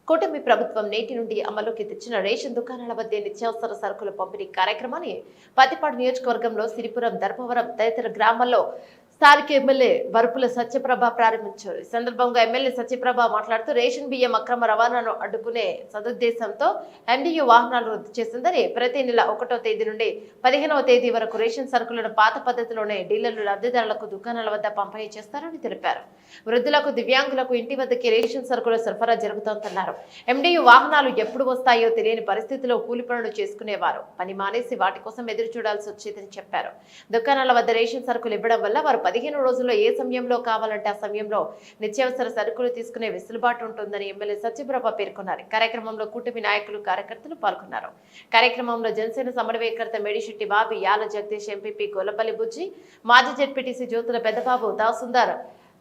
కూటమి ప్రభుత్వం నేటి నుండి అమలుకి తెచ్చిన రేషన్ దుకాణాల వద్ద నిత్యావసర సరుకుల పంపిణీ కార్యక్రమాన్ని పత్తిపాడు నియోజకవర్గంలో సిరిపురం ధర్మవరం తదితర గ్రామాల్లో స్థానిక ఎమ్మెల్యే వరుపుల సత్యప్రభ ప్రారంభించారు. ఈ సందర్భంగా ఎమ్మెల్యే సత్యప్రభ మాట్లాడుతూ రేషన్ బియ్యం అక్రమ రవాణాను అడ్డుకునే సదుద్దేశంతో ఎండియు వాహనాలు రద్దు చేసిందని, ప్రతి నెల 1వ తేదీ నుండి 15వ తేదీ వరకు రేషన్ సరుకులను పాత పద్ధతిలోనే డీలర్లు లబ్ధిదారులకు దుకాణాల వద్ద పంపిణీ చేస్తారని తెలిపారు. వృద్ధులకు, దివ్యాంగులకు ఇంటి వద్దకి రేషన్ సరుకుల సరఫరా జరుగుతోందన్నారు. ఎండియు వాహనాలు ఎప్పుడు వస్తాయో తెలియని పరిస్థితిలో కూలి పనులు చేసుకునేవారు పని మానేసి వాటి కోసం ఎదురు చూడాల్సి వచ్చేదని చెప్పారు. దుకాణాల వద్ద రేషన్ సరుకులు ఇవ్వడం వల్ల వారు 15 రోజుల్లో ఏ సమయంలో కావాలంటే ఆ సమయంలో నిత్యావసర సరుకులు తీసుకునే వెసులుబాటు ఉంటుందని ఎమ్మెల్యే సత్యప్రభ పేర్కొన్నారు. కార్యక్రమంలో కూటమి నాయకులు, కార్యకర్తలు పాల్గొన్నారు. కార్యక్రమంలో జనసేన సమన్వయకర్త మేడిశెట్టి బాబి, యాల జగదీష్, ఎంపీపీ గొల్లపల్లి బుజ్జి, మాజీ జెడ్పీటీసీ జ్యోతుల పెద్దబాబు, తహసీల్దార్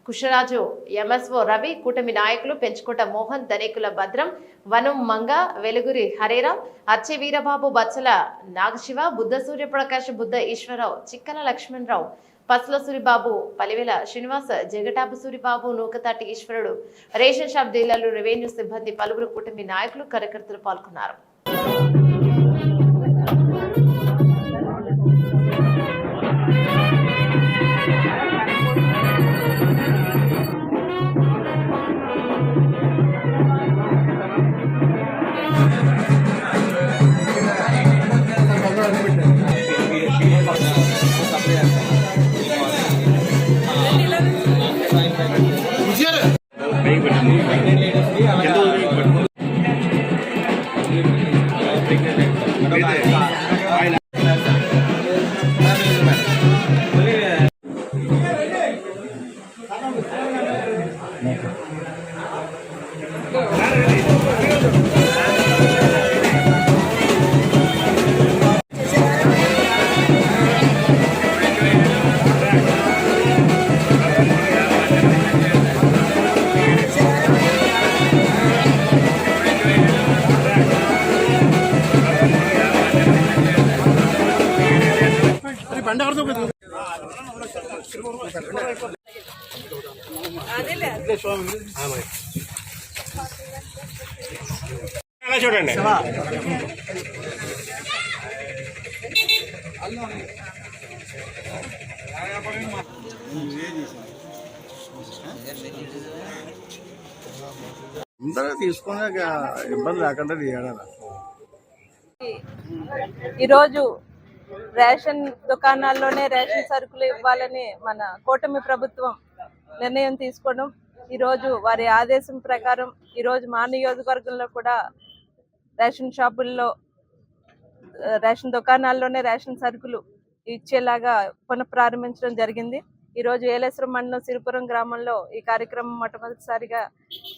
కుషరాజు, ఎంఎస్ఓ రవి, కూటమి నాయకులు పెంచుకోట మోహన్, ధనేకుల భద్రం, వనం మంగ, వెలుగురి హరేరావు, అచ్చె వీరబాబు, బచ్చల నాగశివ, బుద్ధ సూర్యప్రకాశ్, బుద్ధ ఈశ్వరరావు, చిక్కల లక్ష్మణరావు, పసుల సూరిబాబు, పలివెల శ్రీనివాస, జగటాపు సూరిబాబు, నూకతాటి ఈశ్వరుడు, రేషన్ షాప్ డీలర్లు, రెవెన్యూ సిబ్బంది, పలువురు కూటమి నాయకులు, కార్యకర్తలు పాల్గొన్నారు. చూడండి అందరూ తీసుకునే ఇబ్బంది లేకుండా తీయాలి. ఈరోజు రేషన్ దుకాణాల్లోనే రేషన్ సరుకులు ఇవ్వాలని మన కూటమి ప్రభుత్వం నిర్ణయం తీసుకోవడం, ఈరోజు వారి ఆదేశం ప్రకారం ఈరోజు మా నియోజకవర్గంలో కూడా రేషన్ షాపుల్లో, రేషన్ దుకాణాల్లోనే రేషన్ సరుకులు ఇచ్చేలాగా పునఃప్రారంభించడం జరిగింది. ఈరోజు ఏలేశ్వరం మండలం సిరిపురం గ్రామంలో ఈ కార్యక్రమం మొట్టమొదటిసారిగా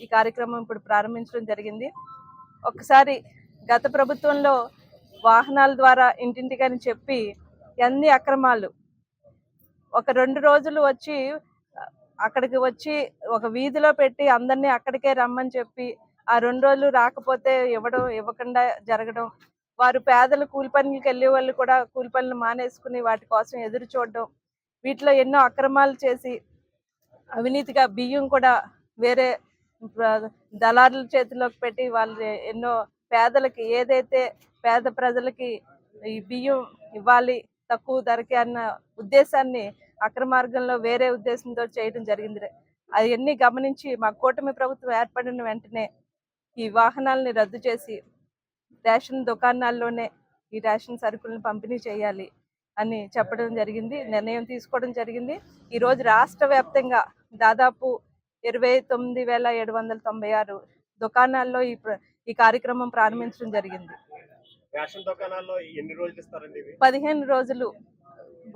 ఈ కార్యక్రమం ఇప్పుడు ప్రారంభించడం జరిగింది. ఒకసారి గత ప్రభుత్వంలో వాహనాల ద్వారా ఇంటింటికని చెప్పి అన్ని అక్రమాలు, ఒక 2 రోజులు వచ్చి అక్కడికి వచ్చి ఒక వీధిలో పెట్టి అందరినీ అక్కడికే రమ్మని చెప్పి ఆ 2 రోజులు రాకపోతే ఇవ్వకుండా జరగడం, వారు పేదలు కూలి పనులకు వెళ్ళే వాళ్ళు కూడా కూలి పనులు మానేసుకుని వాటి కోసం ఎదురు చూడడం, వీటిలో ఎన్నో అక్రమాలు చేసి అవినీతిగా బియ్యం కూడా వేరే దళారుల చేతిలోకి పెట్టి వాళ్ళు ఎన్నో పేదలకి, ఏదైతే పేద ప్రజలకి ఈ బియ్యం ఇవ్వాలి తక్కువ ధరకి అన్న ఉద్దేశాన్ని అక్రమార్గంలో వేరే ఉద్దేశంతో చేయడం జరిగింది. అవన్నీ గమనించి మా కూటమి ప్రభుత్వం ఏర్పడిన వెంటనే ఈ వాహనాలని రద్దు చేసి రేషన్ దుకాణాల్లోనే ఈ రేషన్ సరుకులను పంపిణీ చేయాలి అని చెప్పడం జరిగింది, నిర్ణయం తీసుకోవడం జరిగింది. ఈరోజు రాష్ట్ర వ్యాప్తంగా దాదాపు 29,796 దుకాణాల్లో ఈ కార్యక్రమం ప్రారంభించడం జరిగింది. 15 రోజులు,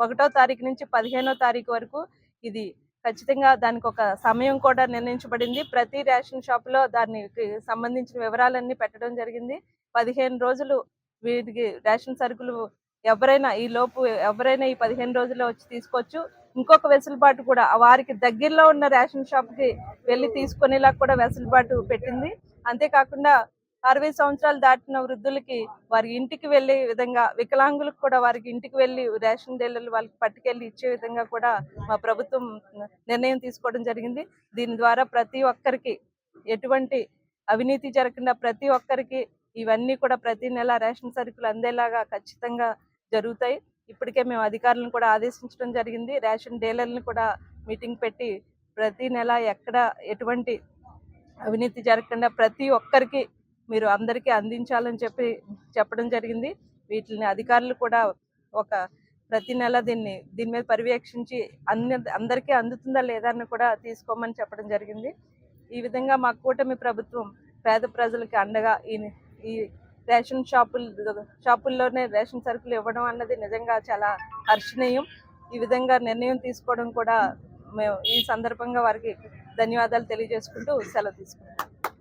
1వ తారీఖు నుంచి 15వ తారీఖు వరకు ఇది ఖచ్చితంగా దానికి ఒక సమయం కూడా నిర్ణయించబడింది. ప్రతి రేషన్ షాపులో దానికి సంబంధించిన వివరాలన్నీ పెట్టడం జరిగింది. 15 రోజులు వీటికి రేషన్ సరుకులు ఎవరైనా ఈ 15 రోజుల్లో వచ్చి తీసుకోవచ్చు. ఇంకొక వెసులుబాటు కూడా వారికి దగ్గరలో ఉన్న రేషన్ షాప్కి వెళ్ళి తీసుకునేలా కూడా వెసులుబాటు పెట్టింది. అంతేకాకుండా 60 సంవత్సరాలు దాటిన వృద్ధులకి వారి ఇంటికి వెళ్ళే విధంగా, వికలాంగులకు కూడా వారికి ఇంటికి వెళ్ళి రేషన్ డీలర్లు వాళ్ళకి పట్టుకెళ్ళి ఇచ్చే విధంగా కూడా మా ప్రభుత్వం నిర్ణయం తీసుకోవడం జరిగింది. దీని ద్వారా ప్రతి ఒక్కరికి ఎటువంటి అవినీతి జరగకుండా ప్రతి ఒక్కరికి ఇవన్నీ కూడా ప్రతి నెల రేషన్ సరుకులు అందేలాగా ఖచ్చితంగా జరుగుతాయి. ఇప్పటికే మేము అధికారులను కూడా ఆదేశించడం జరిగింది. రేషన్ డీలర్లను కూడా మీటింగ్ పెట్టి ప్రతి నెల ఎక్కడ ఎటువంటి అవినీతి జరగకుండా ప్రతి ఒక్కరికి మీరు అందరికీ అందించాలని చెప్పడం జరిగింది. వీటిని అధికారులు కూడా ప్రతి నెల దీని మీద పర్యవేక్షించి అందరికీ అందుతుందా లేదా అని కూడా తీసుకోమని చెప్పడం జరిగింది. ఈ విధంగా మా కూటమి ప్రభుత్వం పేద ప్రజలకి అండగా ఈ రేషన్ షాపుల్లోనే రేషన్ సరుకులు ఇవ్వడం అన్నది నిజంగా చాలా హర్షణీయం. ఈ విధంగా నిర్ణయం తీసుకోవడం కూడా మేము ఈ సందర్భంగా వారికి ధన్యవాదాలు తెలియజేసుకుంటూ సెలవు తీసుకుంటాం.